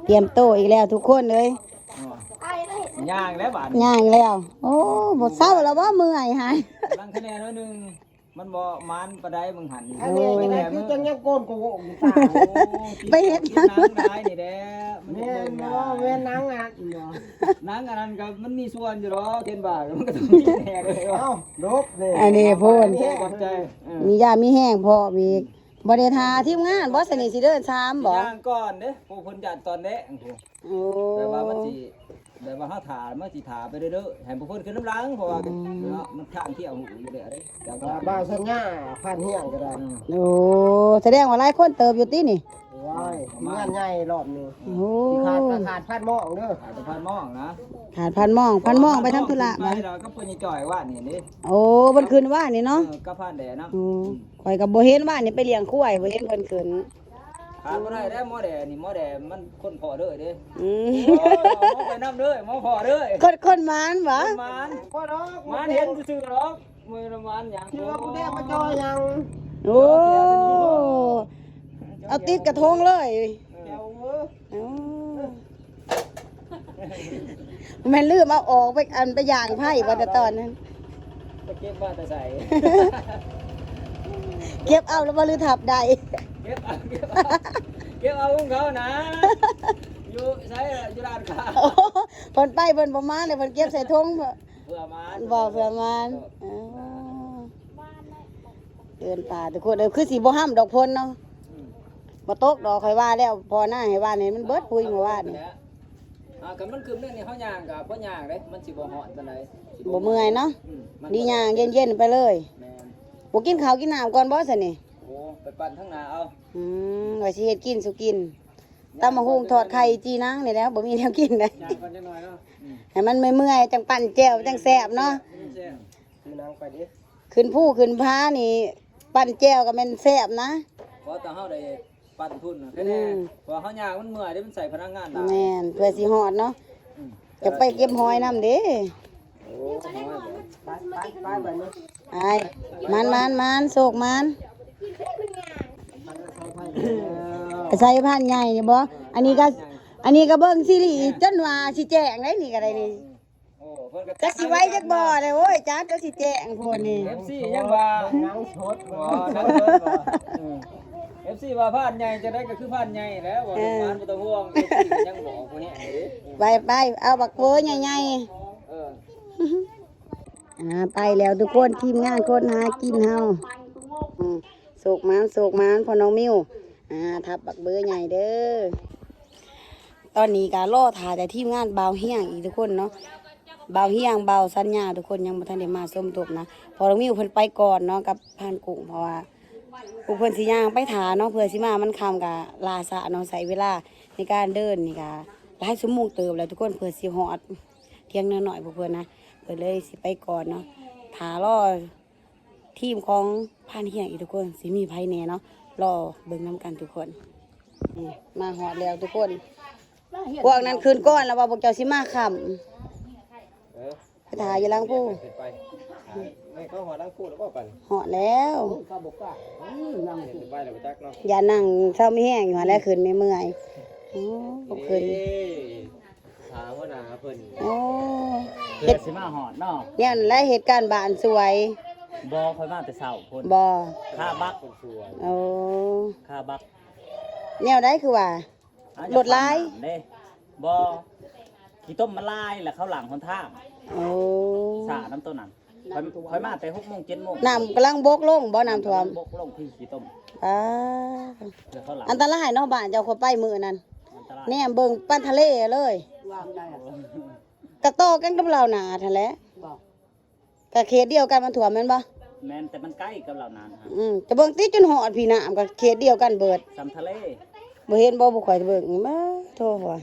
เตรียมโตอีกแล้วทุกคนเลยย่างแล้วบาดย่างแล้วโอ้บ่เศร้าแล้วว่าเมื่อยหาย ลังคะแนนน้อยนึงมันบ่มันปานใดมึงหัน อันนี้ก็ได้คือจังยังโกนกูอยู่ตา ไปเฮ็ด หนังได้นี่แหละมัน แม่ เบิ่ง เนาะแม่นางอ่ะ หนังอันนั้นก็มันมีส่วนอยู่หรอกเห็นบ่ามันก็ต้องมีแน่เลยว่า เอ้าลบเลย อันนี้พูน ขอบใจ มียามีแห้งพอมีอีกบ่ได้ทาทีมงานบ่สนิทสิเดิน3บ่ ย่างก่อนเด้ผู้เพิ่นจัดตอนเด้ผู้ โอ้ แต่ว่ามันสิแต่ว่าเฮาถ่ามันสิถ่าไปเด้อๆให้ผู้เพิ่นขึ้นน้ำหลังเพราะว่าเนาะมันข้างเที่ยวหูอยู่เด้อเด้จังว่า บ้านสัญญาพันเฮียงก็ได้ โอ้แสดงว่าหลายคนเติบอยู่ตินี่ ว้ายงานใหญ่รอบนี้ โอ้ ขาดพันหม้องเด้อ อาจจะพันมองนะ ขาดพันมองไปทำธุระ ไป บ่ เราก็เพิ่นสิจ่อยว่านี่นี่ โอ้เพิ่นขึ้นว่านี่เนาะ ก็พันแดนะ โอ้ข่อยก็บ่เห็นว่านี่ไปเลี้ยงควายบ่เห็นเพิ่นขึ้น ขาดบ่ได้หม้อแดนี่หม้อแดมันคนพอเด้อเด้ อืม หม้อไปน้ำเด้อหม้อพอเด้อ คนมานบ่ มัน พ่อดอก มันเห็นซื่อๆหรอกมือมันหยัง ที่ว่ากูแดงมาจอยยัง โอ้เอาติดกระทงเลย เจ้าเว้อ โอ้แม่นลืมเอาออกไปอันไปย่างไผ่บ่แต่ตอนนั้น ไปเก็บมาแต่ใส่ เก็บเอาแล้วบ่ลือทับได้ เก็บเอาเก็บเอาของเขานะอยู่ใช้อยู่ร้านค้า โอ้เพิ่นไปเพิ่นบ่มาเลยเพิ่นเก็บใส่ถุงบ่ เพื่อมัน บ่เพื่อมันอ๋อเดินป่าทุกคนคือสิบ่ห้ามดอกพลเนาะบ่ตกดอกข่อยว่าแล้วพอหน้าให้ว่านี่มันเบิดปุยเมื่อวานนี่ กันมันคืมเนี่ยเขาย่างกับเพราะย่างเลยมันสิบ่หอนปานใด บ่เมื่อยเนาะดีย่างเย็นๆไปเลย แม่น บ่กินข้าวกินน้ำก่อนบ่ซั่นนี่ โอ้ไปปั่นทั้งนาเอา ว่าสิเฮ็ดกินสุกินตำมะฮุ่งทอดไข่จีนางนี่แหล้วบ่มีแนวกินเลย ย่างก่อนจังหน่อยเนาะ ให้มันไม่เมื่อยจังปั่นแจ่วจังแซ่บเนาะ คือนางไปดิ ขึ้นผู้ขึ้นพานี่ ปั่นแจ่วก็แม่นแซ่บนะ เพราะแต่เฮาได้ปั่นทุนแค่นี้เพราะเฮาย่างมันเมื่อยได้มันใส่พนักงานหลาย แม่นเพื่อสิฮอดเนาะจะไปเก็บหอยนำเด้ โอ้น้อย ไปแบบนี้ ไอ้มันโศกมันไปใส่พันใหญ่นี่บ่อันนี้ก็เบิ่งซีรีส์จนว่าสิแจ้งได้นี่ก็ได้นี่ โอ้เพิ่นก็ จักสิไว้จักบ่ได้โอ้ยจักก็สิแจ้งพุ่นนี่ FC ยังว่าน างชด บ่นั่งเพิ่นบ่FC ว่าผ่านใหญ่จะได้ก็คือผ่านใหญ่แล้วบ่มันบ่ต้องห่วง FC ยังบอกบ่แห้งเด้ ไปเอาบักเวอใหญ่ เออ ๆไปแล้วทุกคนทีมงานคนหากินเฮาโศกมันพอน้องมิวทับบักเบอร์ใหญ่เด้อตอนนี้ก็รอถ่ายแต่ทีมงานเบาเฮียงอีกทุกคนเนาะเบาเฮียงเบาสัญญาทุกคนยังบ่ทันได้มาสมทบนะพอน้องมิวเพิ่นไปก่อนเนาะกับพานกุ้งเพราะว่าผู้เพิ่นสิย่างไปถาเนาะเพื่อสิมามันค่ำก็ลาซะเนาะใช้เวลาในการเดินนี่ก็หลายชั่วโมงเติบแล้วทุกคนเพื่อสิฮอดเที่ยงหน่อยๆพวกเพิ่นนะเพิ่นเลยสิไปก่อนเนาะถารอทีมของพานเฮียงอีกทุกคนสิมีไผแหน่เนาะรอเบิ่งนํกันทุกคนนี่มาฮอดแล้วทุกคนพวกนั้นคืนก่อนแล้วว่าพวกเจ้าสิมาค่ำ เออ ไปถ่ายอยู่หลังผู้ ไปไม่เขาหอดังพูดแล้วบ่ปั่น เหาะแล้ว ข้าบกล้านั่ง เห็นไปแล้วจักเนาะ อย่านั่งเศร้าไม่แห้งอยู่หันแล้วคืนไม่เมื่อยโอ้บ่คืน ถามว่านาเพิ่น โอ้ เฮ็ดสิมาหอดเนาะ เนี่ยนั่นแหละเหตุการณ์บ้านสวย บ่ค่อยมาแต่เช้าพุ่น บ่ ค่าบักคนสวย โอ้ ค่าบัก แนวใดคือว่า รถลาย เด้บ่ขี้ต้มมันลายแล้วเขาหลังคนทาง โอ้ สาน้ำต้นนั้นค่อยมาแต่6:00 น 7:00 น น้ำกำลังบกลงบ่น้ำท่วม บกลงที่ขี้ต้ม อ้า แล้วเขาหลัง อันตรายเนาะบ้านเจ้าคนไปมื้อนั้น อันตราย แน่เบิ่งปั้นทะเลเลย ว่างได้ กระโตกันกับเราหนาทันแหละ บอก กะเขตเดียวกันมันท่วมแม่นบ่ แม่นแต่มันใกล้กับเรานานฮะ จะเบิ่งติดจนหอดพี่น้ำก็เขตเดียวกันเบิด ซ้ำทะเล บ่เห็นบ่บ่ค่อยเบิ่งมาโทษว่า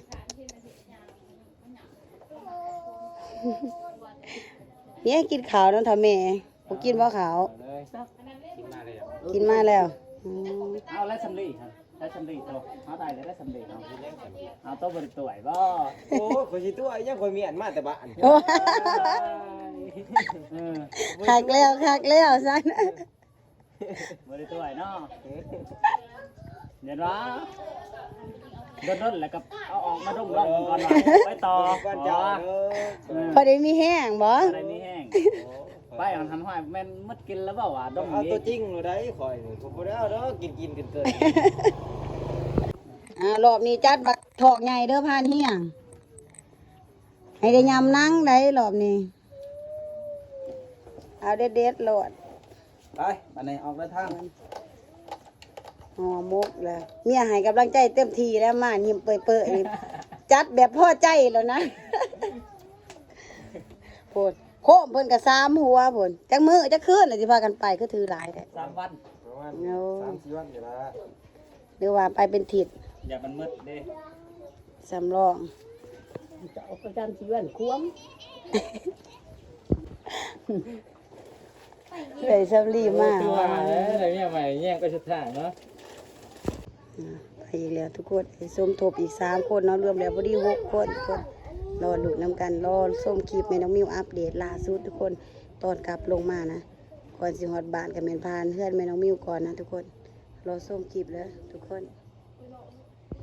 เนี่ยกินข้าวนั่นทำแม่บ่กินบ่ข้าว เลยกินมาเลย กินมาแล้ว เอาแล้วสำลีครับแล้วสำลีโตเอาได้แล้วสำลีเอาโตบริตัวบ่ โอ้ข่อยสิตัวยังข่อยมีอันมาแต่บ้าน โอ้ เออ คักแล้วซั่น บริตัวเนาะเดี๋ยวว่าบ ด้นๆแล้วก็เอาออกมาดมร่องก่อนว่าไปต่อ บ้านเจ้าเด้อ พอได้มีแห้งบ่ อะไรนี่แห้งไปอันทันห้อยแม่นมดกินแล้วเปล่าว่าดม เอา นี้ ตัวจริงเลยได้ข่อยนี่ผมบ่ได้เอาเด้อกินเกิน รอบนี้จัดบักถอกใหญ่เด้อพานเฮียงให้ได้ยำนั่งได้รอบนี้เอาเด็ดๆโลด ไปบัดนี้ออกเดินทาง ห่อหมกแล้วเมียให้กำลังใจเต็มที่แล้วมายิ้มเปื่อยๆนี่จัดแบบพอใจแล้วนะ โพดโค้มเพิ่นก็3หัวพุ่นจักมื้อจักคืนน่ะสิพากันไปคือถือหลายแท้ 3 วัน ประมาณ เอา 3-4วันอยู่ละ หรือว่าไปเป็นทิศ อย่ามันมืดเด้ สำรอง จะเอาประจำ4วันควม ใส่สำลีมา คือว่าอะไรเนี่ยใหม่แย่งก็ชุดทางเนาะ ไปอีกแล้วทุกคนไอ้ส้มทบอีก3คนเนาะรวมแล้วพอดี6คนทุกคนรอดูน้ำกันรอส้มคลิปแม่น้องมิวอัปเดตล่าสุดทุกคนตอนกลับลงมานะก่อนสิฮอดบ้านกับแม่นพานเพื่อนแม่น้องมิวก่อนนะทุกคนรอส้มคลิปแล้วทุกคน